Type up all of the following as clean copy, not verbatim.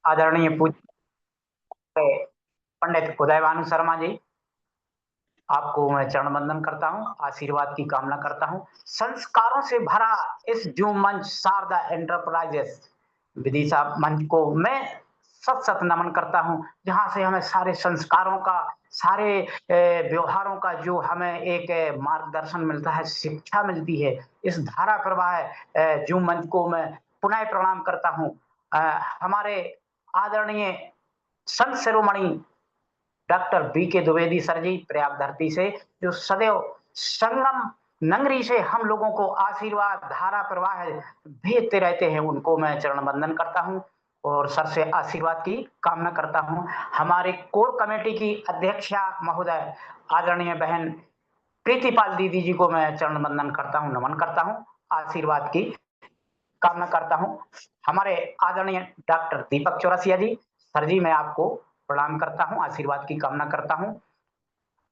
आदरणीय पूज्य पंडित उदय भानु शर्मा जी, आपको मैं चरण वंदन करता हूँ, आशीर्वाद की कामना करता हूँ। संस्कारों से भरा इस जो मंच शारदा एंटरप्राइजेस विदिशा मंच को मैं सत सत नमन करता हूँ, जहाँ से हमें सारे संस्कारों का, सारे व्यवहारों का जो हमें एक मार्गदर्शन मिलता है, शिक्षा मिलती है। इस धारा प्रवाह जो मंच को मैं पुनः प्रणाम करता हूँ। हमारे आदरणीय संत शिरोमणि डॉक्टर बी के द्विवेदी सर जी, प्रयाग धरती से जो सदैव संगम नगरी से हम लोगों को आशीर्वाद धारा प्रवाह भेजते रहते हैं, उनको मैं चरण वंदन करता हूँ और सर से आशीर्वाद की कामना करता हूँ। हमारे कोर कमेटी की अध्यक्षा महोदय आदरणीय बहन प्रीतिपाल दीदी जी को मैं चरण वंदन करता हूँ, नमन करता हूँ, आशीर्वाद की कामना करता हूँ। हमारे आदरणीय डॉक्टर दीपक चौरसिया जी, सर जी मैं आपको प्रणाम करता हूँ, आशीर्वाद की कामना करता हूँ।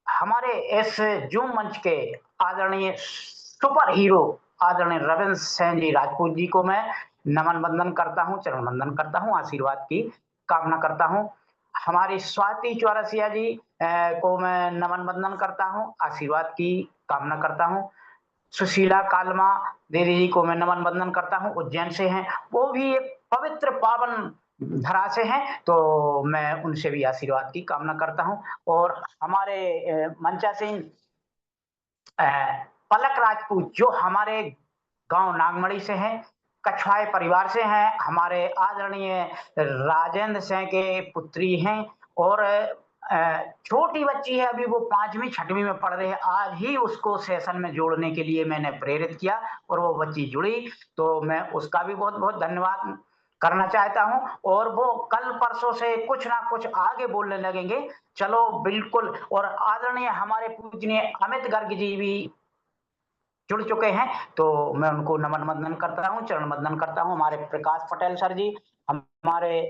हमारे इस जूम मंच के आदरणीय सुपर हीरो आदरणीय रविंद्र सेन जी राजपूत जी को मैं नमन वंदन करता हूँ, चरण वंदन करता हूँ, आशीर्वाद की कामना करता हूँ। हमारी स्वाति चौरसिया जी को मैं नमन वंदन करता हूँ, आशीर्वाद की कामना करता हूँ। सुशीला कालमा दीदी जी को मैं नमन वंदन करता हूँ, उज्जैन से हैं, वो भी एक पवित्र पावन धरा से हैं, तो मैं उनसे भी आशीर्वाद की कामना करता हूँ। और हमारे मंचासीन पलक राजपूत जो हमारे गांव नागमड़ी से हैं, कछवाए परिवार से हैं, हमारे आदरणीय राजेंद्र सिंह के पुत्री हैं और छोटी बच्ची है, अभी वो 5वीं 6वीं में पढ़ रही है। आज ही उसको सेशन में जोड़ने के लिए मैंने प्रेरित किया और वो बच्ची जुड़ी, तो मैं उसका भी बहुत-बहुत धन्यवाद करना चाहता हूँ और वो कल परसों से कुछ ना कुछ आगे बोलने लगेंगे। चलो बिल्कुल। और आदरणीय हमारे पूजनीय अमित गर्ग जी भी जुड़ चुके हैं, तो मैं उनको नमन वंदन करता हूँ, चरण वंदन करता हूँ। हमारे प्रकाश पटेल सर जी, हमारे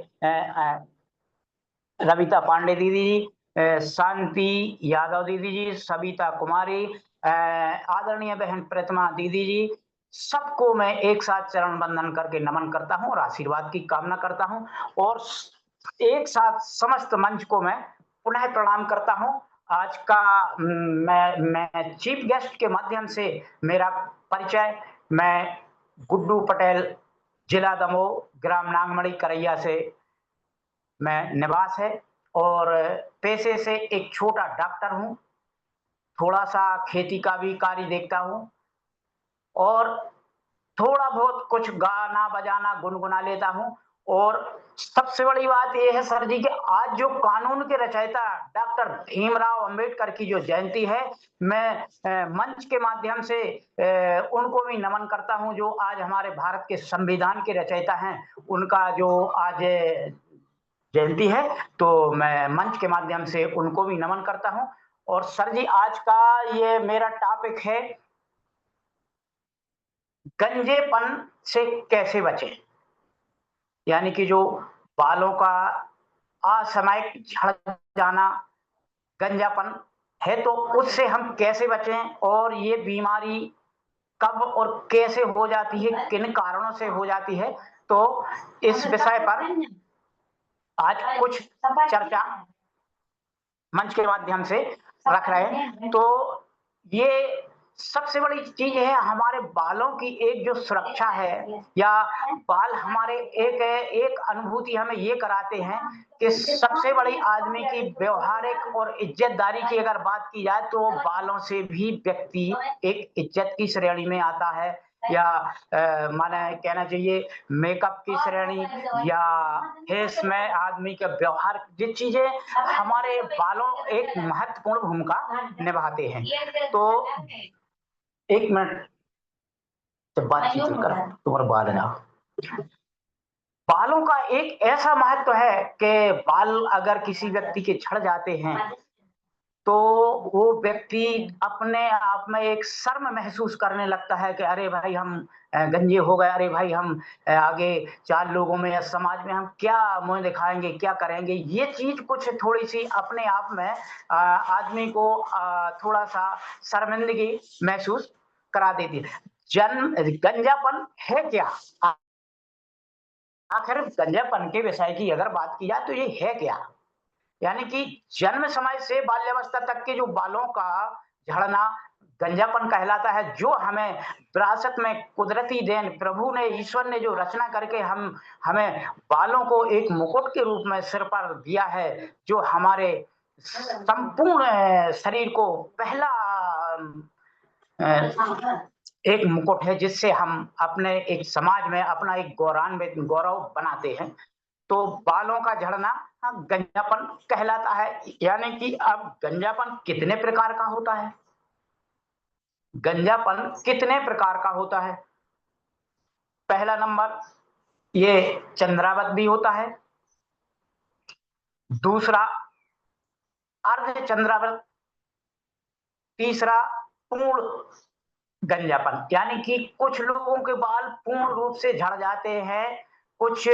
रविता पांडे दीदी जी, शांति यादव दीदी जी, सविता कुमारी, आदरणीय बहन प्रतिमा दीदी जी, सबको मैं एक साथ चरण वंदन करके नमन करता हूँ और आशीर्वाद की कामना करता हूँ और एक साथ समस्त मंच को मैं पुनः प्रणाम करता हूँ। आज का मैं चीफ गेस्ट के माध्यम से मेरा परिचय, मैं गुड्डू पटेल, जिला दमोह, ग्राम नागमड़ी करैया से मैं निवास है और पेशे से एक छोटा डॉक्टर हूँ, थोड़ा-सा खेती का भी कार्य देखता हूँ और थोड़ा बहुत कुछ गाना-बजाना गुनगुना लेता हूँ और सबसे बड़ी बात ये है सर जी कि आज जो कानून के रचयिता डॉक्टर भीमराव अंबेडकर की जो जयंती है, मैं मंच के माध्यम से उनको भी नमन करता हूँ, जो आज हमारे भारत के संविधान के रचयिता हैं, उनका जो आज जयंती है, तो मैं मंच के माध्यम से उनको भी नमन करता हूँ। और सर जी आज का ये मेरा टॉपिक है गंजेपन से कैसे बचें? यानी कि जो बालों का असामयिक झड़ जाना, गंजापन है, तो उससे हम कैसे बचें और ये बीमारी कब और कैसे हो जाती है, किन कारणों से हो जाती है? तो इस विषय पर आज कुछ चर्चा मंच के माध्यम से रख रहे हैं। तो ये सबसे बड़ी चीज है हमारे बालों की एक जो सुरक्षा है या बाल हमारे एक अनुभूति हमें ये कराते हैं कि सबसे बड़ी आदमी की व्यवहारिक और इज्जतदारी की अगर बात की जाए तो बालों से भी व्यक्ति एक इज्जत की श्रेणी में आता है या माने कहना चाहिए मेकअप की श्रेणी या फेस में आदमी का व्यवहार, ये चीजें हमारे बालों एक महत्वपूर्ण भूमिका निभाते हैं। तो एक मिनट जब बातचीत कर तुम्हारा बाल ना, बालों का एक ऐसा महत्व है कि बाल अगर किसी व्यक्ति के झड़ जाते हैं तो वो व्यक्ति अपने आप में एक शर्म महसूस करने लगता है कि अरे भाई हम गंजे हो गए, अरे भाई हम आगे 4 लोगों में या समाज में हम क्या मुँह दिखाएँगे, क्या करेंगे? ये चीज़ कुछ थोड़ी-सी अपने आप में आदमी को थोड़ा-सा शर्मिंदगी महसूस करा देती है। गंजापन है क्या? आखिर गंजापन के विषय की अगर बात की जाए तो ये है क्या? यानी कि जन्म समय से बाल्यावस्था तक के जो बालों का झड़ना गंजापन कहलाता है, जो हमें विरासत में कुदरती देन प्रभु ने, ईश्वर ने जो रचना करके हम हमें बालों को एक मुकुट के रूप में सिर पर दिया है, जो हमारे संपूर्ण शरीर को पहला एक मुकुट है, जिससे हम अपने एक समाज में अपना एक गौरवान्वित गौरव बनाते हैं। तो बालों का झड़ना गंजापन कहलाता है। यानी कि अब गंजापन कितने प्रकार का होता है? गंजापन कितने प्रकार का होता है? पहला नंबर, ये चंद्रावत भी होता है। दूसरा, अर्ध चंद्रावत। तीसरा, पूर्ण गंजापन, यानी कि कुछ लोगों के बाल पूर्ण रूप से झड़ जाते हैं, कुछ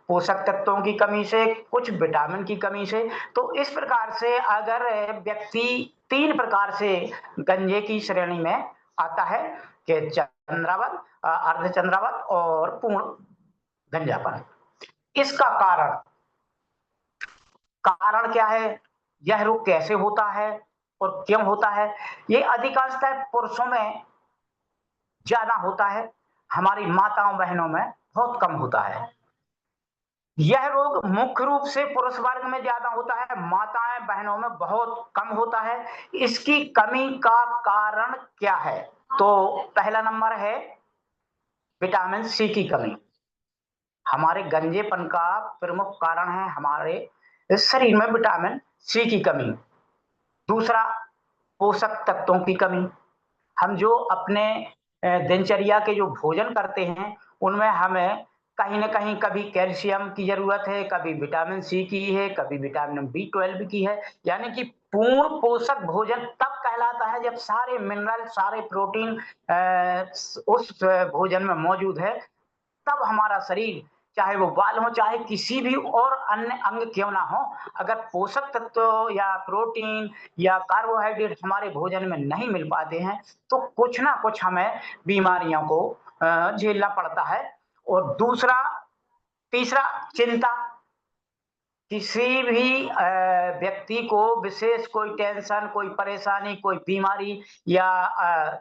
पोषक तत्वों की कमी से, कुछ विटामिन की कमी से। तो इस प्रकार से अगर व्यक्ति 3 प्रकार से गंजे की श्रेणी में आता है कि चंद्रावत, अर्धचंद्रावत और पूर्ण गंजापन। इसका कारण क्या है? यह रोग कैसे होता है और क्यों होता है? ये अधिकांशतः पुरुषों में ज्यादा होता है, हमारी माताओं बहनों में बहुत कम होता है। यह रोग मुख्य रूप से पुरुष वर्ग में ज्यादा होता है, माताएं बहनों में बहुत कम होता है। इसकी कमी का कारण क्या है? तो पहला नंबर है विटामिन सी की कमी। हमारे गंजेपन का प्रमुख कारण है हमारे शरीर में विटामिन सी की कमी। दूसरा, पोषक तत्वों की कमी। हम जो अपने दिनचर्या के जो भोजन करते हैं, उनमें हमें कहीं न कहीं कभी कैल्शियम की ज़रूरत है, कभी विटामिन सी की है, कभी विटामिन बी 12 की है। यानी कि पूर्ण पोषक भोजन तब कहलाता है जब सारे मिनरल, सारे प्रोटीन उस भोजन में मौजूद है, तब हमारा शरीर, चाहे वो बाल हो, चाहे किसी भी और अन्य अंग क्यों ना हो, अगर पोषक तत्व या प्रोटीन या कार्बोहाइड्रेट हमारे भोजन में नहीं मिल पाते हैं, तो कुछ ना कुछ हमें बीमारियों को झेलना पड़ता है। और दूसरा, तीसरा, चिंता। किसी भी व्यक्ति को विशेष कोई टेंशन, कोई परेशानी, कोई बीमारी या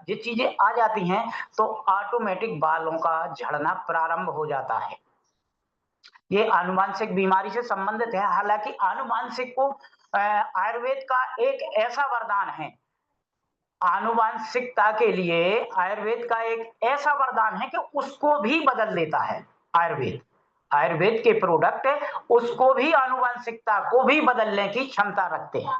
ये चीजें आ जाती हैं, तो ऑटोमेटिक बालों का झड़ना प्रारंभ हो जाता है। ये आनुवांशिक बीमारी से संबंधित है। हालांकि आनुवांशिक को आयुर्वेद का एक ऐसा वरदान है, आनुवांशिकता के लिए आयुर्वेद का एक ऐसा वरदान है कि उसको भी बदल देता है। आयुर्वेद आयुर्वेद के प्रोडक्ट उसको भी, आनुवांशिकता को भी बदलने की क्षमता रखते हैं।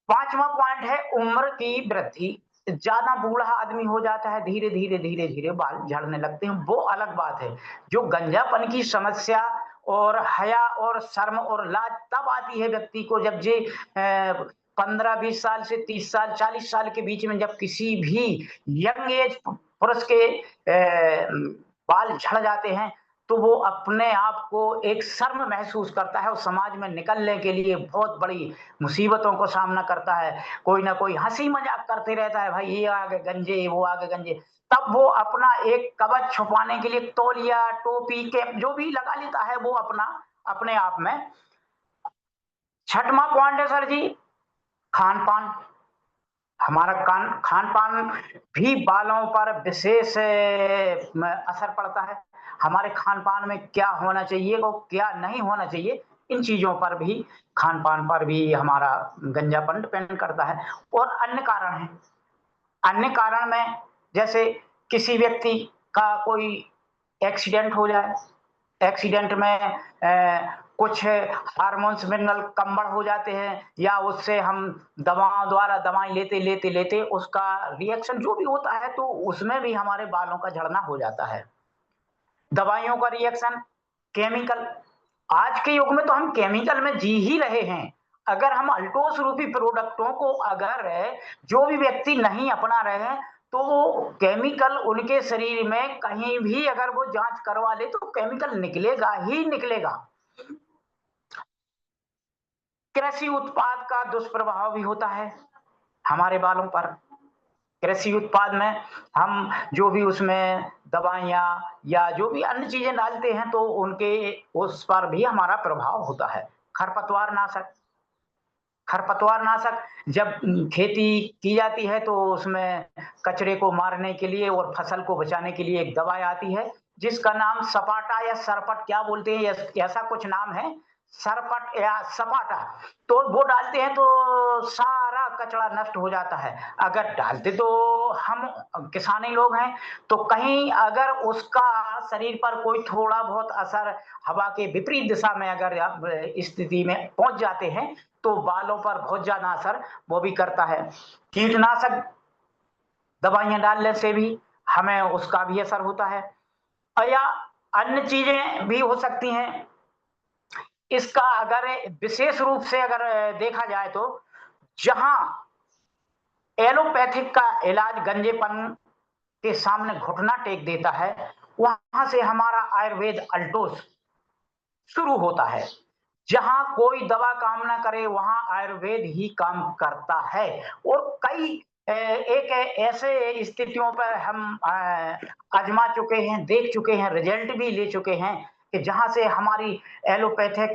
पांचवा पॉइंट है उम्र की वृद्धि। ज्यादा बूढ़ा आदमी हो जाता है, धीरे धीरे धीरे धीरे बाल झड़ने लगते हैं, वो अलग बात है। जो गंजापन की समस्या और हया और शर्म और लाज तब आती है व्यक्ति को, जब जे 15-20 साल से 30 साल 40 साल के बीच में जब किसी भी यंग एज पुरुष के बाल झड़ जाते हैं, तो वो अपने आप को एक शर्म महसूस करता है और समाज में निकलने के लिए बहुत बड़ी मुसीबतों को सामना करता है। कोई ना कोई हंसी मजाक करते रहता है, भाई ये आगे गंजे, वो आगे गंजे। तब वो अपना एक कवच छुपाने के लिए तौलिया, टोपी, कैप जो भी लगा लेता है वो अपना अपने आप में। छठवां पॉइंट है सर जी, खान पान। हमारा खान पान भी बालों पर विशेष असर पड़ता है। हमारे खान पान में क्या होना चाहिए और क्या नहीं होना चाहिए, इन चीजों पर भी, खान पान पर भी हमारा गंजापन डिपेंड करता है। और अन्य कारण है, अन्य कारण में जैसे किसी व्यक्ति का कोई एक्सीडेंट हो जाए, एक्सीडेंट में कुछ हार्मोन्स मिनरल कम बढ़ हो जाते हैं, या उससे हम दवाओं द्वारा दवाएं लेते लेते लेते उसका रिएक्शन जो भी होता है, तो उसमें भी हमारे बालों का झड़ना हो जाता है। दवाइयों का रिएक्शन, केमिकल। आज के युग में तो हम केमिकल में जी ही रहे हैं। अगर हम अल्टोस रूपी प्रोडक्टों को अगर जो भी व्यक्ति नहीं अपना रहे हैं, तो वो केमिकल उनके शरीर में कहीं भी अगर वो जांच करवा ले तो केमिकल निकलेगा ही निकलेगा। कृषि उत्पाद का दुष्प्रभाव भी होता है हमारे बालों पर। कृषि उत्पाद में हम जो भी उसमें दवाइयाँ या जो भी अन्य चीज़ें डालते हैं तो उनके उस पर भी हमारा प्रभाव होता है। खरपतवारनाशक जब खेती की जाती है तो उसमें कचरे को मारने के लिए और फसल को बचाने के लिए एक दवाई आती है, जिसका नाम सपाटा या सरपट क्या बोलते हैं, ऐसा कुछ नाम है, सरपट या सपाटा। तो वो डालते हैं तो सारा कचरा नष्ट हो जाता है। अगर डालते तो हम किसान ही लोग हैं, तो कहीं अगर उसका शरीर पर कोई थोड़ा बहुत असर हवा के विपरीत दिशा में अगर आप स्थिति में पहुंच जाते हैं तो बालों पर बहुत ज्यादा असर वो भी करता है। कीटनाशक दवाइयां डालने से भी हमें उसका भी असर होता है, या अन्य चीजें भी हो सकती हैं। इसका अगर विशेष रूप से अगर देखा जाए तो जहां एलोपैथिक का इलाज गंजेपन के सामने घुटना टेक देता है, वहां से हमारा आयुर्वेद अल्टोस शुरू होता है। जहां कोई दवा काम ना करे वहां आयुर्वेद ही काम करता है। और कई एक ऐसे स्थितियों पर हम आजमा चुके हैं, देख चुके हैं, रिजल्ट भी ले चुके हैं कि जहां से हमारी एलोपैथिक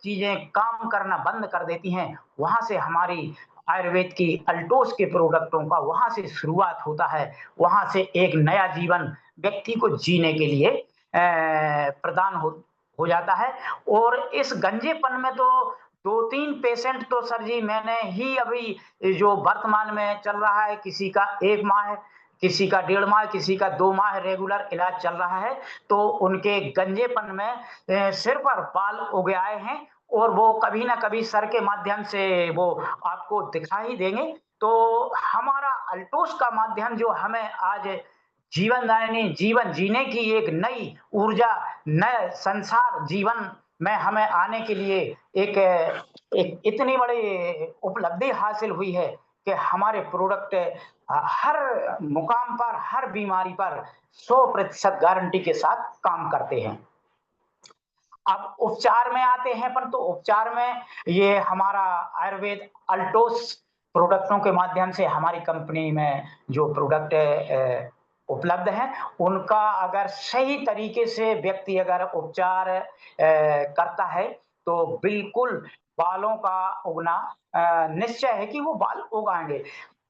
चीजें काम करना बंद कर देती हैं, वहां से हमारी आयुर्वेद की अल्टोस के प्रोडक्टों का वहां से शुरुआत होता है। वहां से एक नया जीवन व्यक्ति को जीने के लिए प्रदान हो जाता है। और इस गंजेपन में तो 2-3 पेशेंट तो सर जी मैंने ही अभी जो वर्तमान में चल रहा है, किसी का 1 माह, किसी का 1.5 माह, किसी का 2 माह रेगुलर इलाज चल रहा है, तो उनके गंजेपन में सिर पर बाल उग आए हैं और वो कभी ना कभी सर के माध्यम से वो आपको दिखा ही देंगे। तो हमारा अल्टोस का माध्यम जो हमें आज जीवनदायिनी जीवन जीने की एक नई ऊर्जा, नए संसार जीवन में हमें आने के लिए एक एक इतनी बड़ी उपलब्धि हासिल हुई है कि हमारे प्रोडक्ट हर मुकाम पर, हर बीमारी पर 100% गारंटी के साथ काम करते हैं। अब उपचार में आते हैं, पर तो उपचार में ये हमारा आयुर्वेद अल्टोस प्रोडक्टों के माध्यम से हमारी कंपनी में जो प्रोडक्ट उपलब्ध हैं, उनका अगर सही तरीके से व्यक्ति अगर उपचार करता है तो बिल्कुल बालों का उगना निश्चय है कि वो बाल उगाएंगे।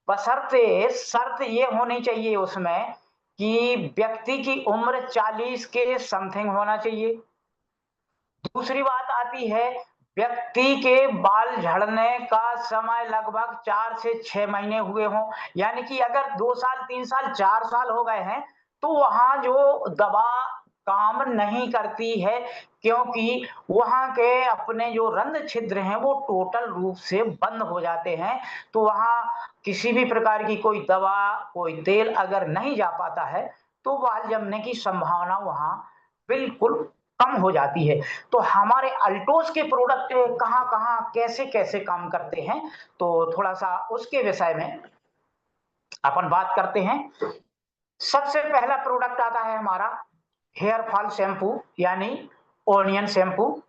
बशर्ते शर्त ये होनी चाहिए उसमें कि व्यक्ति की उम्र 40 के समथिंग होना चाहिए। दूसरी बात आती है, व्यक्ति के बाल झड़ने का समय लगभग 4 से 6 महीने हुए हों, यानी कि अगर 2 साल, 3 साल, 4 साल हो गए हैं, तो वहां जो दवा काम नहीं करती है, क्योंकि वहां के अपने जो रंध्र छिद्र हैं वो टोटल रूप से बंद हो जाते हैं। तो वहां किसी भी प्रकार की कोई दवा, कोई तेल अगर नहीं जा पाता है, तो बाल जमने की संभावना वहां बिल्कुल कम हो जाती है। तो हमारे अल्टोस के प्रोडक्ट कहाँ-कहाँ, कैसे-कैसे काम करते हैं, तो थोड़ा-सा उसके विषय में अपन बात करते हैं। सबसे पहला प्रोडक्ट आता है हमारा हेयर फॉल शैम्पू, यानी ओनियन शैम्पू,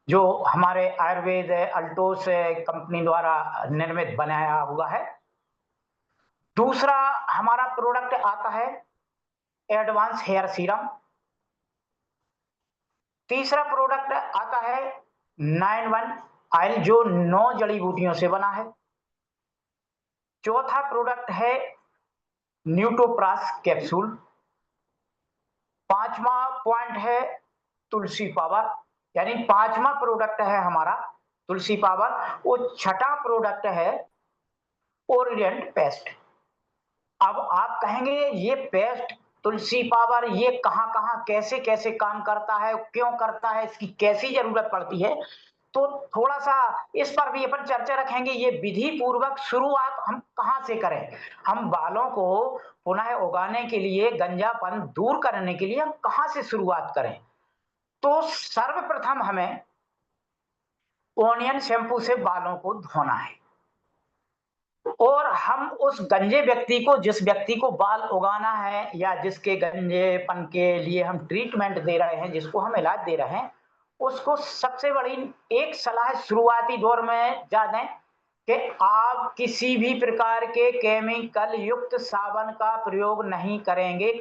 जो हमारे आयुर्वेद अल्टोस कंपनी द्वारा निर्मित बनाया हुआ है। दूसरा हमारा प्रोडक्ट आता है एडवांस हेयर सीरम। तीसरा प्रोडक्ट आता है 9-1 ऑयल, जो 9 जड़ी बूटियों से बना है। चौथा प्रोडक्ट है न्यूटोप्रास कैप्सूल। पांचवा पॉइंट है तुलसी पावर, यानी पांचवा प्रोडक्ट है हमारा तुलसी पावर। और छठा प्रोडक्ट है ओरिएंट पेस्ट। अब आप कहेंगे ये पेस्ट, तुलसी पावर, ये कहां-कहां, कैसे-कैसे काम करता है, क्यों करता है, इसकी कैसी जरूरत पड़ती है? तो थोड़ा-सा इस पर भी अपन चर्चा रखेंगे। ये विधि पूर्वक शुरुआत हम कहां से करें? हम बालों को पुनः उगाने के लिए, गंजापन दूर करने के लिए हम कहां से शुरुआत करें? तो सर्वप्रथम हमें ओनियन शैम्पू से बालों को धोना है। और हम उस गंजे व्यक्ति को, जिस व्यक्ति को बाल उगाना है या जिसके गंजेपन के लिए हम ट्रीटमेंट दे रहे हैं, जिसको हम इलाज दे रहे हैं, उसको सबसे बड़ी एक सलाह शुरुआती दौर में जा दें कि आप किसी भी प्रकार के केमिकल युक्त साबुन का प्रयोग नहीं करेंगे,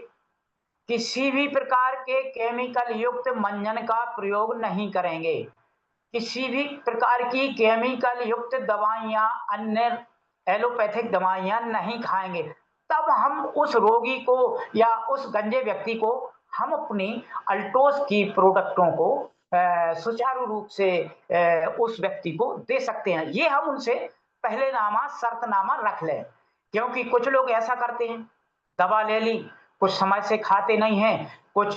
किसी भी प्रकार के केमिकल युक्त मंजन का प्रयोग नहीं करेंगे, किसी भी प्रकार की केमिकल युक्त दवाइयां, अन्य एलोपैथिक दवाइयां नहीं खाएंगे। तब हम उस रोगी को या उस गंजे व्यक्ति को हम अपनी अल्टोस की प्रोडक्टों को सुचारू रूप से उस व्यक्ति को दे सकते हैं। ये हम उनसे पहले नामा शर्तनामा रख लें, क्योंकि कुछ लोग ऐसा करते हैं, दवा ले ली, कुछ समय से खाते नहीं हैं, कुछ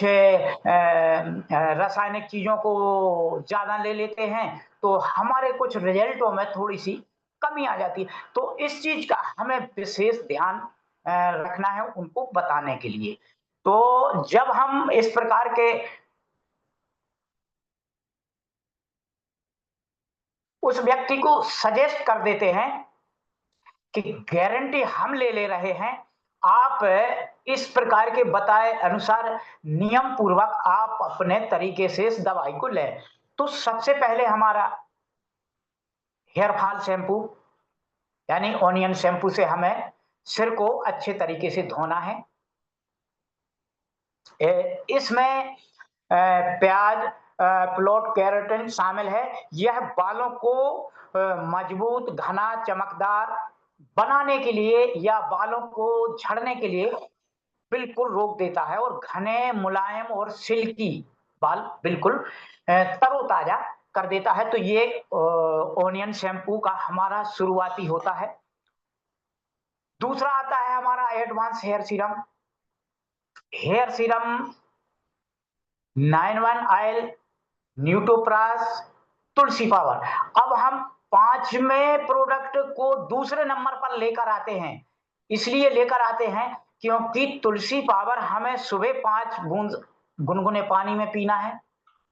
रासायनिक चीजों को ज्यादा ले लेते हैं, तो हमारे कुछ रिजल्टों में थोड़ी सी कमी आ जाती है। तो इस चीज का हमें विशेष ध्यान रखना है उनको बताने के लिए। तो जब हम इस प्रकार के उस व्यक्ति को सजेस्ट कर देते हैं कि गारंटी हम ले रहे हैं, आप इस प्रकार के बताए अनुसार नियम पूर्वक आप अपने तरीके से इस दवाई को लें। तो सबसे पहले हमारा हेयर फॉल शैम्पू यानी ऑनियन शैम्पू से हमें सिर को अच्छे तरीके से धोना है। इसमें प्याज, प्लॉट केराटिन शामिल है। यह बालों को मजबूत, घना, चमकदार बनाने के लिए या बालों को झड़ने के लिए बिल्कुल रोक देता है और घने, मुलायम और सिल्की बाल बिल्कुल तरोताजा कर देता है। तो ये ऑनियन शैम्पू का हमारा शुरुआती होता है। दूसरा आता है हमारा advance hair serum. Hair serum 9-1 oil, न्यूटोप्रास, तुलसी पावर। अब हम 5वें प्रोडक्ट को दूसरे नंबर पर लेकर आते हैं। इसलिए लेकर आते हैं क्योंकि तुलसी पावर हमें सुबह 5 बूंद गुनगुने पानी में पीना है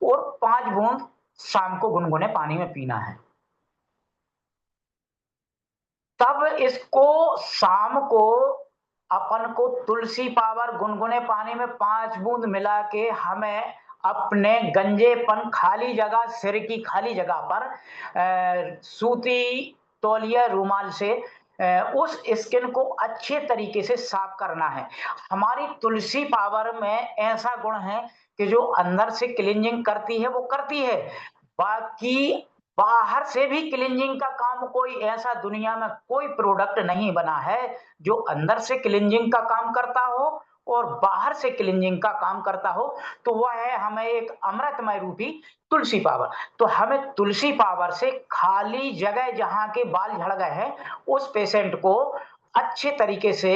और 5 बूंद शाम को गुनगुने पानी में पीना है। तब इसको शाम को अपन को तुलसी पावर गुनगुने पानी में 5 बूंद मिला के हमें अपने गंजेपन खाली जगह, सिर की खाली जगह पर सूती तौलिया रुमाल से उस स्किन को अच्छे तरीके से साफ करना है। हमारी तुलसी पावर में ऐसा गुण है कि जो अंदर से क्लींजिंग करती है वो करती है, बाकी बाहर से भी क्लींजिंग का काम कोई ऐसा दुनिया में कोई प्रोडक्ट नहीं बना है जो अंदर से क्लींजिंग का काम करता हो और बाहर से क्लींजिंग का काम करता हो। तो वह है हमें एक अमृतमय रूपी तुलसी पावर। तो हमें तुलसी पावर से खाली जगह जहां के बाल झड़ गए हैं उस पेशेंट को अच्छे तरीके से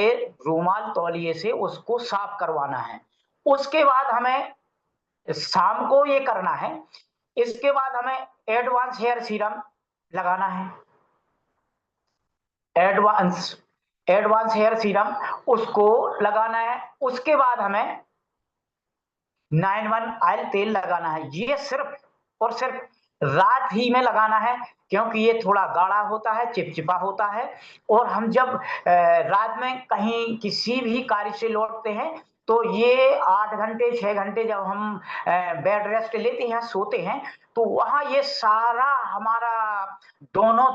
रूमाल तौलिए से उसको साफ करवाना है। उसके बाद हमें शाम को ये करना है। इसके बाद हमें एडवांस हेयर सीरम लगाना है। एडवांस एडवांस हेयर सीरम उसको लगाना है। उसके बाद हमें 9-1 ऑयल तेल लगाना है। ये सिर्फ और सिर्फ रात ही में लगाना है, क्योंकि ये थोड़ा गाढ़ा होता है, चिपचिपा होता है और हम जब रात में कहीं किसी भी कार्य से लौटते हैं तो ये 8 घंटे 6 घंटे जब हम बेड रेस्ट लेते हैं, सोते हैं, तो वहां ये सारा हमारा दोनों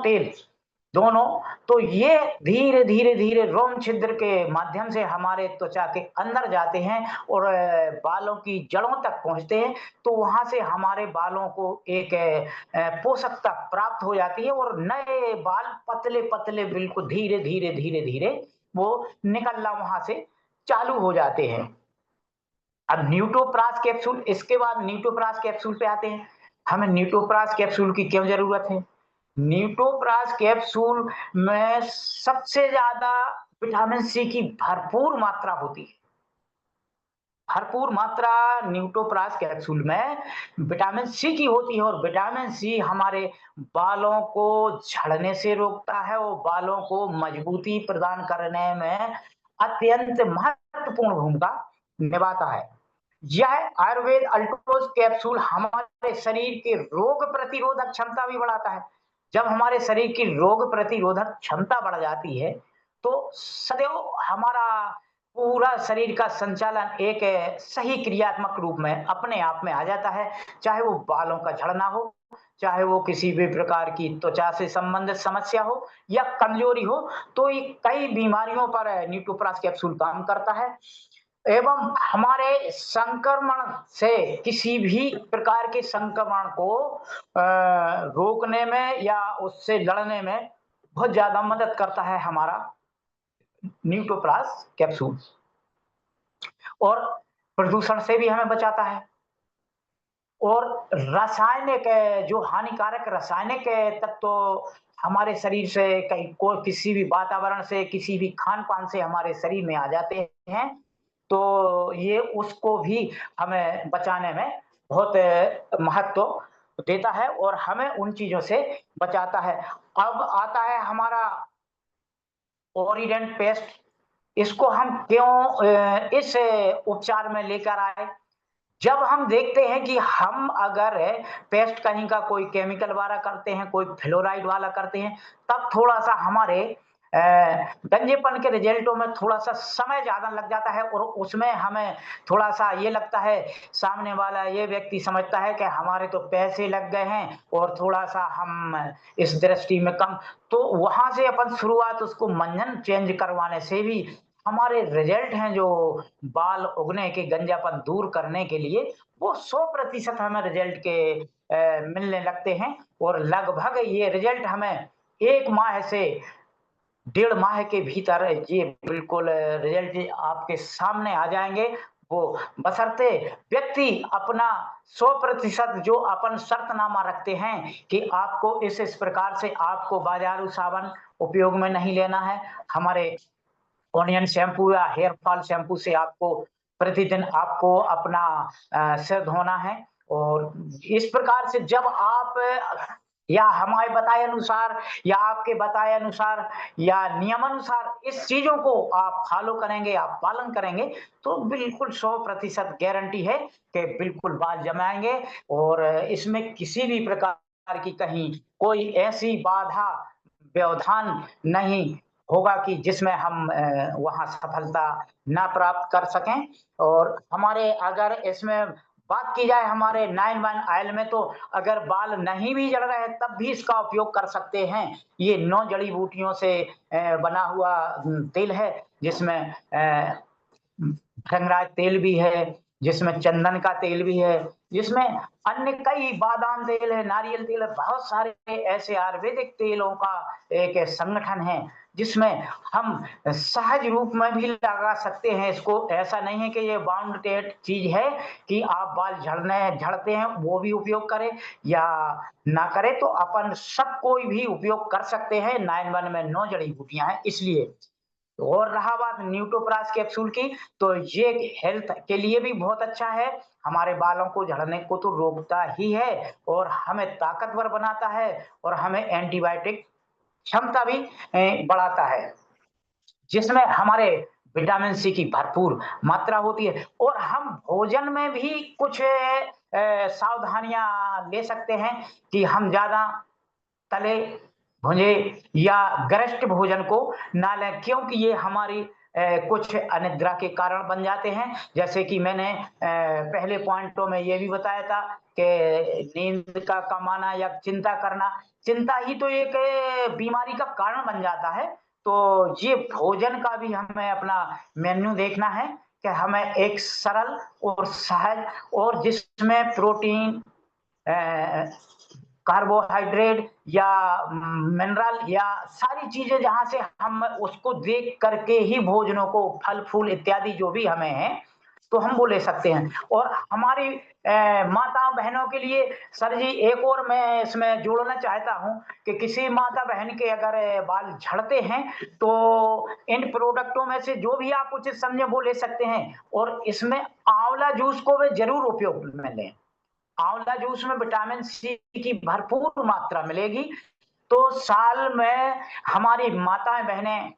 तो ये धीरे धीरे धीरे रोम छिद्र के माध्यम से हमारे त्वचा के अंदर जाते हैं और बालों की जड़ों तक पहुंचते हैं। तो वहां से हमारे बालों को एक पोषकता प्राप्त हो जाती है और नए बाल पतले पतले बिल्कुल धीरे धीरे धीरे धीरे वो निकलना वहां से चालू हो जाते हैं। अब न्यूटोप्रास कैप्सूल, इसके बाद न्यूटोप्रास कैप्सूल पे आते हैं। हमें न्यूटोप्रास कैप्सूल की क्यों जरूरत है? न्यूटोप्रास कैप्सूल में सबसे ज्यादा विटामिन सी की भरपूर मात्रा होती है। भरपूर मात्रा न्यूटोप्रास कैप्सूल में विटामिन सी की होती है और विटामिन सी हमारे बालों को झड़ने से रोकता है और बालों को मजबूती प्रदान करने में अत्यंत महत्वपूर्ण भूमिका निभाता है। यह आयुर्वेद अल्ट्रोज कैप्सूल हमारे शरीर की रोग प्रतिरोधक क्षमता भी बढ़ाता है। जब हमारे शरीर की रोग प्रतिरोधक क्षमता बढ़ जाती है तो सदैव हमारा पूरा शरीर का संचालन एक सही क्रियात्मक रूप में अपने आप में आ जाता है। चाहे वो बालों का झड़ना हो, चाहे वो किसी भी प्रकार की त्वचा से संबंधित समस्या हो या कमजोरी हो, तो ये कई बीमारियों पर न्यूट्रोप्लास कैप्सूल काम करता है एवं हमारे संक्रमण से किसी भी प्रकार के संक्रमण को रोकने में या उससे लड़ने में बहुत ज़्यादा मदद करता है हमारा न्यूट्रोप्लास कैप्सूल और प्रदूषण से भी हमें बचाता है और रासायनिक जो हानिकारक रासायनिक तत्व तो हमारे शरीर से कहीं को किसी भी वातावरण से, किसी भी खान-पान से हमारे शरीर में आ जाते हैं, तो ये उसको भी हमें बचाने में बहुत महत्व देता है और हमें उन चीज़ों से बचाता है। अब आता है हमारा ओरिडेंट पेस्ट, इसको हम क्यों इस उपचार में लेकर आए? जब हम देखते हैं कि हम अगर पेस्ट कहीं का कोई केमिकल वाला करते हैं, कोई फ्लोराइड वाला करते हैं, तब थोड़ा-सा हमारे अ, गंजेपन के रिज़ल्टों में थोड़ा-सा समय ज़्यादा लग जाता है और उसमें हमें थोड़ा-सा ये लगता है, सामने वाला ये व्यक्ति समझता है कि हमारे तो पैसे लग गए हैं और थोड़ा-सा हम इस दृष्टि में कम तो वहाँ से अपन शुरुआत उसको मंजन चेंज करवाने से भी हमारे रिज़ल्ट हैं जो बाल उगने के गंजापन दूर करने के लिए वो 100% हमें रिज़ल्ट के मिलने लगते हैं और लगभग ये रिज़ल्ट हमें 1 माह से 1.5 माह के भीतर ये बिल्कुल रिज़ल्ट आपके सामने आ जाएँगे। वो बशर्ते व्यक्ति अपना 100% जो अपन शर्तनामा रखते हैं कि आपको इस प्रकार से आपको बाज़ारू साबुन उपयोग में नहीं लेना है। हमारे ओनियन शैम्पू या हेयर फॉल शैम्पू से आपको प्रतिदिन आपको अपना सिर धोना है और इस प्रकार से जब आप या हमारे बताए अनुसार या आपके बताए अनुसार या नियमानुसार इस चीज़ों को आप फ़ॉलो करेंगे, आप पालन करेंगे, तो बिल्कुल 100% गारंटी है कि बिल्कुल बाल जम आएँगे और इसमें किसी भी प्रकार की कहीं कोई ऐसी बाधा, व्यवधान नहीं होगा कि जिसमें हम वहाँ सफलता ना प्राप्त कर सकें और हमारे अगर इसमें बात की जाए हमारे 9 वन ऑयल में तो अगर बाल नहीं भी झड़ रहे हैं तब भी इसका उपयोग कर सकते हैं। ये 9 जड़ी-बूटियों से बना हुआ तेल है जिसमें भृंगराज तेल भी है, जिसमें चंदन का तेल भी है, जिसमें अन्य कई बादाम तेल है, नारियल तेल है, बहुत सारे ऐसे आयुर्वेदिक तेलों का एक संगठन है, जिसमें हम सहज रूप में भी लगा सकते हैं इसको। ऐसा नहीं है कि ये बाउंडेड चीज़ है कि आप बाल झड़ते हैं, वो भी उपयोग करें या ना करें, तो अपन सब कोई भी उपयोग कर सकते हैं। 9 वन में 9 जड़ी-बूटियाँ हैं, इसलिए। और रहा बात न्यूटोप्लास कैप्सूल की, तो ये हेल्थ के लिए भी बहुत अच्छा है। हमारे बालों को झड़ने को तो रोकता ही है और हमें ताकतवर बनाता है और हमें एंटीबायोटिक क्षमता भी बढ़ाता है, जिसमें हमारे विटामिन सी की भरपूर मात्रा होती है और हम भोजन में भी कुछ सावधानियाँ ले सकते हैं कि हम ज़्यादा तले, भुने या गरिष्ठ भोजन को ना लें क्योंकि ये हमारी कुछ अनिद्रा के कारण बन जाते हैं। जैसे कि मैंने पहले पॉइंटों में ये भी बताया था कि नींद का कम आना या चिंता करना, चिंता ही तो एक बीमारी का कारण बन जाता है। तो ये भोजन का भी हमें अपना मेन्यू देखना है कि हमें एक सरल और सहज और जिसमें प्रोटीन अ, कार्बोहाइड्रेट या मिनरल या सारी चीज़ें जहाँ से हम उसको देख करके ही भोजनों को फल-फूल इत्यादि जो भी हमें हैं, तो हम वो ले सकते हैं। और हमारी माता-बहनों के लिए सर जी एक और मैं इसमें जोड़ना चाहता हूँ कि किसी माता-बहन के अगर बाल झड़ते हैं, तो इन प्रोडक्टों में से जो भी आप उचित समझें वो ले सकते हैं और इसमें आँवला जूस को भी ज़रूर उपयोग में लें। आंवला जूस में विटामिन सी की भरपूर मात्रा मिलेगी, तो साल में हमारी माताएँ-बहनें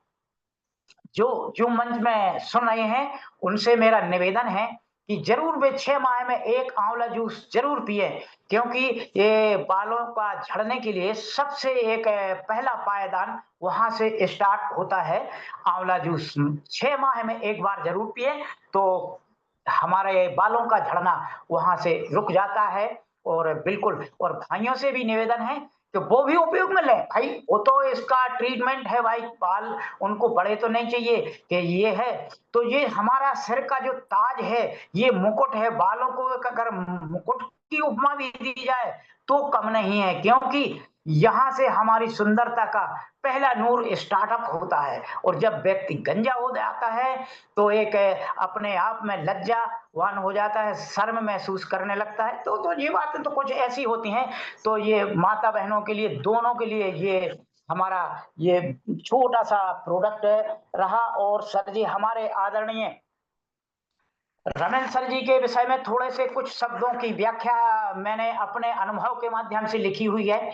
जो जो मंच में सुन रहे हैं, उनसे मेरा निवेदन है कि ज़रूर वे 6 माह में 1 आंवला जूस ज़रूर पिएँ, क्योंकि ये बालों का झड़ने के लिए सबसे एक पहला पायदान वहाँ से स्टार्ट होता है आंवला जूस। 6 माह में 1 बार ज़रूर पिएँ, तो हमारे बालों का झड़ना वहाँ से रुक जाता है और बिल्कुल, और भाइयों से भी निवेदन है कि वो भी उपयोग में लें। भाई वो तो इसका ट्रीटमेंट है भाई, बाल उनको बड़े तो नहीं चाहिए कि ये है। तो ये हमारा सिर का जो ताज है, ये मुकुट है, बालों को अगर मुकुट की उपमा भी दी जाए तो कम नहीं है, क्योंकि यहाँ से हमारी सुंदरता का पहला नूर स्टार्टअप होता है। और जब व्यक्ति गंजा हो जाता है तो एक अपने आप में लज्जावान हो जाता है, शर्म महसूस करने लगता है। तो ये बातें तो कुछ ऐसी होती हैं। तो ये माता बहनों के लिए, दोनों के लिए ये हमारा ये छोटा सा प्रोडक्ट रहा। और सर जी, हमारे आदरणीय रमेश सर जी के विषय में थोड़े से कुछ शब्दों की व्याख्या मैंने अपने अनुभव के माध्यम से लिखी हुई है।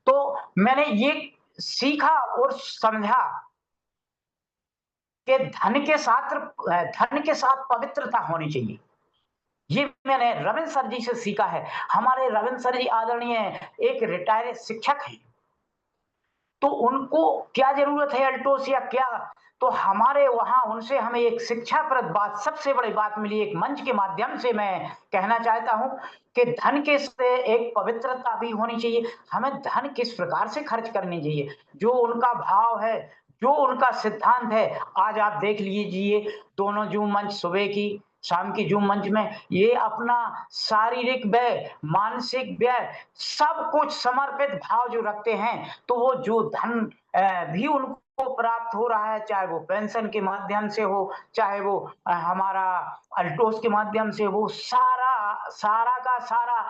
तो मैंने ये सीखा और समझा कि धन के साथ पवित्रता होनी चाहिए। ये मैंने रविंद्र सर जी से सीखा है। हमारे रविंद्र सर जी आदरणीय एक रिटायर्ड शिक्षक हैं। तो उनको क्या जरूरत है अल्टोस या क्या, तो हमारे वहां उनसे हमें एक शिक्षाप्रद बात, सबसे बड़ी बात मिली। एक मंच के माध्यम से मैं कहना चाहता हूं कि धन के से एक पवित्रता भी होनी चाहिए। हमें धन किस प्रकार से खर्च करनी चाहिए, जो उनका भाव है, जो उनका सिद्धांत है। आज आप देख लीजिए, दोनों जूम मंच, सुबह की शाम की जूम मंच में, ये अपना शारीरिक व्यय, मानसिक व्यय, सब कुछ समर्पित भाव जो रखते हैं, तो वो जो धन भी उनको प्राप्त हो रहा है, चाहे वो पेंशन के माध्यम से हो, चाहे वो हमारा अल्टोस के माध्यम से, वो सारा सारा का सारा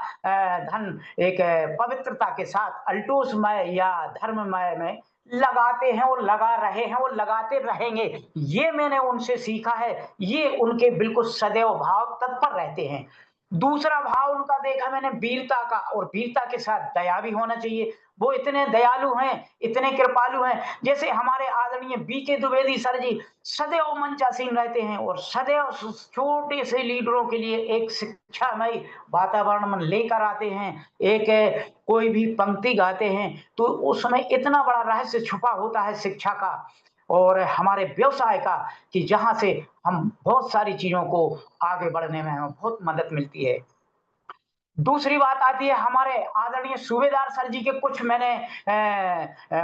धन एक पवित्रता के साथ अल्टोसमय या धर्ममय में लगाते हैं और लगा रहे हैं और लगाते रहेंगे। ये मैंने उनसे सीखा है। ये उनके बिल्कुल सदैव भाव तत्पर रहते हैं। दूसरा भाव उनका देखा मैंने वीरता का, और वीरता के साथ दया भी होना चाहिए। वो इतने दयालु हैं, इतने कृपालु हैं। जैसे हमारे आदरणीय बीके द्विवेदी सर जी सदैव मंचासीन रहते हैं और सदैव छोटे से लीडरों के लिए एक शिक्षामय वातावरण में लेकर आते हैं। एक कोई भी पंक्ति गाते हैं तो उसमें इतना बड़ा रहस्य छुपा होता है शिक्षा का और हमारे व्यवसाय का, कि जहां से हम बहुत सारी चीजों को आगे बढ़ने में हमें बहुत मदद मिलती है। दूसरी बात आती है हमारे आदरणीय सूबेदार सर जी के, कुछ मैंने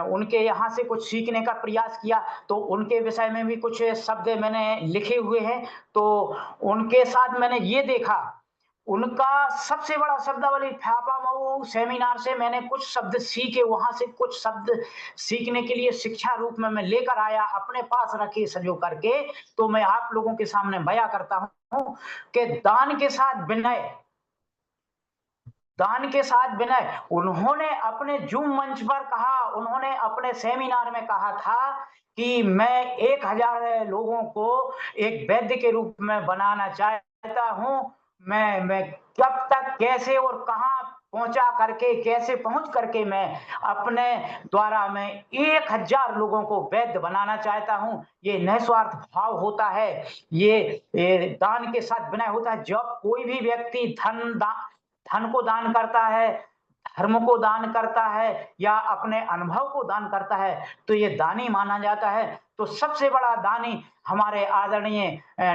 उनके यहाँ से कुछ सीखने का प्रयास किया, तो उनके विषय में भी कुछ शब्द मैंने लिखे हुए हैं। तो उनके साथ मैंने ये देखा, उनका सबसे बड़ा शब्दावली फापा मऊ सेमिनार से मैंने कुछ शब्द सीखे, वहां से कुछ शब्द सीखने के लिए शिक्षा रूप में मैं लेकर आया, अपने पास रखे सजो करके। तो मैं आप लोगों के सामने बयां करता हूं कि दान के साथ विनय, दान के साथ विनय। उन्होंने अपने जूम मंच पर कहा, उन्होंने अपने सेमिनार में कहा था कि मैं 1000 लोगों को एक वैद्य के रूप में बनाना चाहता हूं। मैं कब तक, कैसे और कहां पहुंचा करके, कैसे पहुंच करके मैं अपने द्वारा मैं 1000 लोगों को वैद्य बनाना चाहता हूं। ये निस्वार्थ भाव होता है, ये दान के साथ विनय होता है। जब कोई भी व्यक्ति धन को दान करता है, धर्म को दान करता है या अपने अनुभव को दान करता है, तो ये दानी माना जाता है। तो सबसे बड़ा दानी हमारे आदरणीय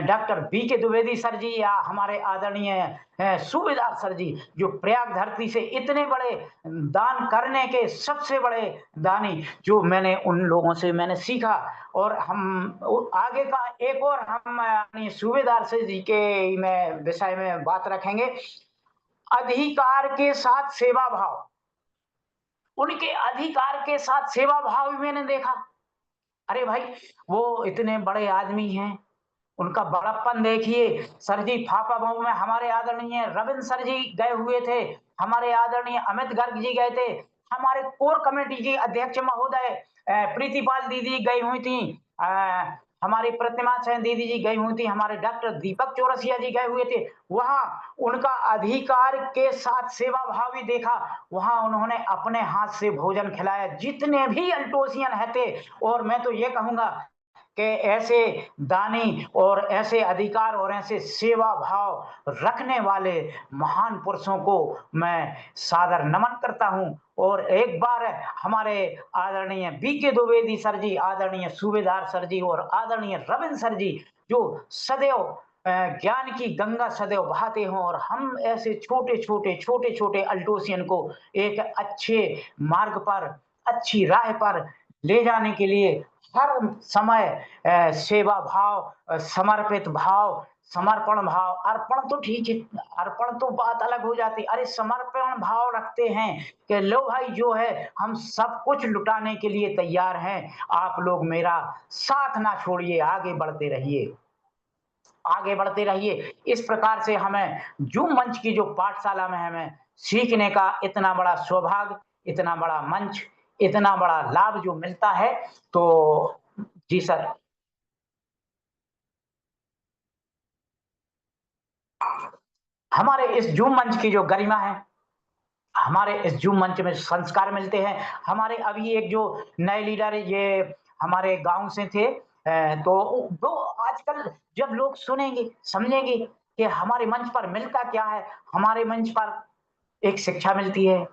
डॉक्टर बीके द्विवेदी सर जी या हमारे आदरणीय सूबेदार सर जी, जो प्रयाग धरती से इतने बड़े दान करने के सबसे बड़े दानी, जो मैंने उन लोगों से मैंने सीखा। और हम आगे का एक और हम सूबेदार सर जी के में विषय में बात रखेंगे, अधिकार के साथ सेवा भाव। उनके अधिकार के साथ सेवा भाव भी मैंने देखा। अरे भाई, वो इतने बड़े आदमी हैं, उनका बड़प्पन देखिए। सर जी फाफा मऊ में हमारे आदरणीय रविंद्र सर जी गए हुए थे, हमारे आदरणीय अमित गर्ग जी गए थे, हमारे कोर कमेटी की अध्यक्ष महोदय प्रीतिपाल दीदी गई हुई थी, हमारी प्रतिमा सेन दीदी जी गई हुई थी, हमारे डॉक्टर दीपक चौरसिया जी गए हुए थे। वहां उनका अधिकार के साथ सेवा भाव भी देखा। वहां उन्होंने अपने हाथ से भोजन खिलाया जितने भी अल्टोसियन है थे। और मैं तो ये कहूंगा कि ऐसे दानी और ऐसे अधिकार और ऐसे सेवा भाव रखने वाले महान पुरुषों को मैं सादर नमन करता हूं। और एक बार हमारे आदरणीय बीके द्विवेदी सर जी, आदरणीय सूबेदार सर जी और आदरणीय रविंद्र सर जी, जो सदैव ज्ञान की गंगा सदैव बहाते हों और हम ऐसे छोटे-छोटे अल्टोसियन को एक अच्छे मार्ग पर, अच्छी राह पर ले जाने के लिए हर समय सेवा भाव, समर्पित भाव, समर्पण भाव, अर्पण तो ठीक है, अर्पण तो बात अलग हो जाती है। अरे समर्पण भाव रखते हैं कि लो भाई जो है हम सब कुछ लुटाने के लिए तैयार हैं, आप लोग मेरा साथ ना छोड़िए, आगे बढ़ते रहिए। आगे बढ़ते रहिए। इस प्रकार से हमें जूम मंच की जो पाठशाला में हमें सीखने का इतना बड़ा सौभाग्य, इतना बड़ा मंच, इतना बड़ा लाभ जो मिलता है, तो जी सर। हमारे इस जूम मंच की जो गरिमा है, हमारे इस जूम मंच में संस्कार मिलते हैं। हमारे अभी एक जो नए लीडर ये हमारे गाँव से थे तो वो आजकल जब लोग सुनेंगे, समझेंगे कि हमारे मंच पर मिलता क्या है, हमारे मंच पर एक शिक्षा मिलती है,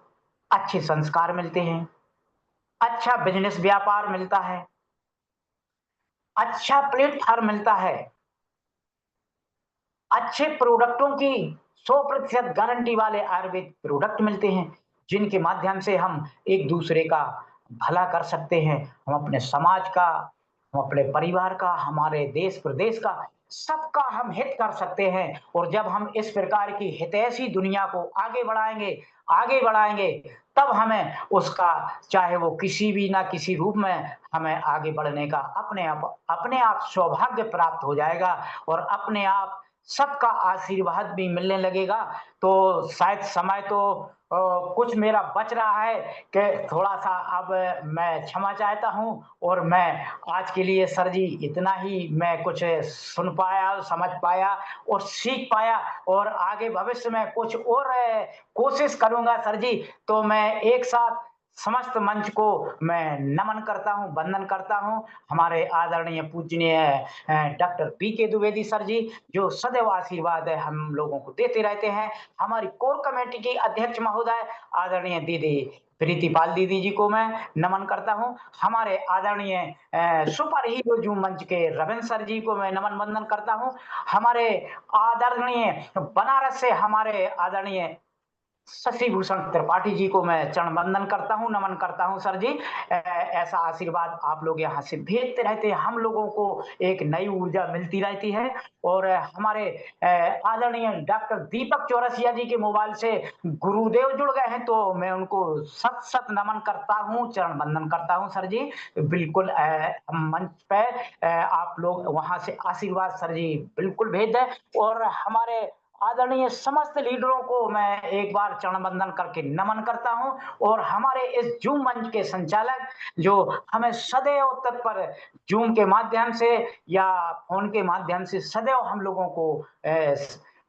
अच्छे संस्कार मिलते हैं, अच्छा बिज़नेस व्यापार मिलता है, अच्छा प्लेटफ़ॉर्म मिलता है, अच्छे प्रोडक्टों की 100% गारंटी वाले आयुर्वेद प्रोडक्ट मिलते हैं, जिनके माध्यम से हम एक-दूसरे का भला कर सकते हैं। हम अपने समाज का, हम अपने परिवार का, हमारे देश-प्रदेश का, सबका हम हित कर सकते हैं और जब हम इस प्रकार की हितैषी दुनिया को आगे बढ़ाएँगे, तब हमें उसका चाहे वो किसी भी ना किसी रूप में हमें आगे बढ़ने का अपने आप सौभाग्य प्राप्त हो जाएगा और अपने आप सबका आशीर्वाद भी मिलने लगेगा। तो शायद समय तो कुछ मेरा बच रहा है कि थोड़ा-सा अब मैं क्षमा चाहता हूँ और मैं आज के लिए सर जी इतना ही मैं कुछ सुन पाया, समझ पाया और सीख पाया और आगे भविष्य में कुछ और कोशिश करूँगा सर जी। तो मैं एक साथ समस्त मंच को मैं नमन करता हूँ, वंदन करता हूँ। हमारे आदरणीय पूजनीय डॉक्टर पी.के. द्विवेदी सर जी, जो सदैव आशीर्वाद हम लोगों को देते रहते हैं। हमारी कोर कमेटी की अध्यक्ष महोदय आदरणीय दीदी प्रीतिपाल दीदी जी को मैं नमन करता हूँ। हमारे आदरणीय सुपर हीरो जूम मंच के रविंद्र सर जी को मैं नमन वंदन करता हूँ। हमारे आदरणीय बनारस से हमारे आदरणीय शशि भूषण त्रिपाठी जी को मैं चरण वंदन करता हूँ, नमन करता हूँ सर जी। ऐसा आशीर्वाद आप लोग यहाँ से भेजते रहते हैं, हम लोगों को एक नई ऊर्जा मिलती रहती है और हमारे आदरणीय डॉक्टर दीपक चौरसिया जी के मोबाइल से गुरुदेव जुड़ गए हैं, तो मैं उनको सत-सत नमन करता हूँ, चरण वंदन करता हूँ सर जी। बिल्कुल मंच पे आप लोग वहाँ से आशीर्वाद सर जी बिल्कुल भेज दें और हमारे आदरणीय समस्त लीडरों को मैं एक बार चरण वंदन करके नमन करता हूँ और हमारे इस जूम मंच के संचालक जो हमें सदैव तत्पर जूम के माध्यम से या फ़ोन के माध्यम से सदैव हम लोगों को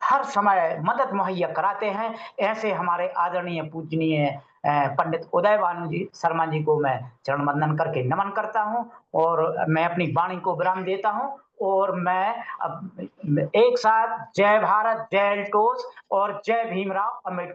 हर समय मदद मुहैया कराते हैं, ऐसे हमारे आदरणीय पूजनीय पंडित उदय भानु जी शर्मा जी को मैं चरण वंदन करके नमन करता हूँ और मैं अपनी वाणी को विराम देता हूँ और मैं अब एक साथ जय भारत, जय एल्टोस और जय भीमराव अम्बेडकर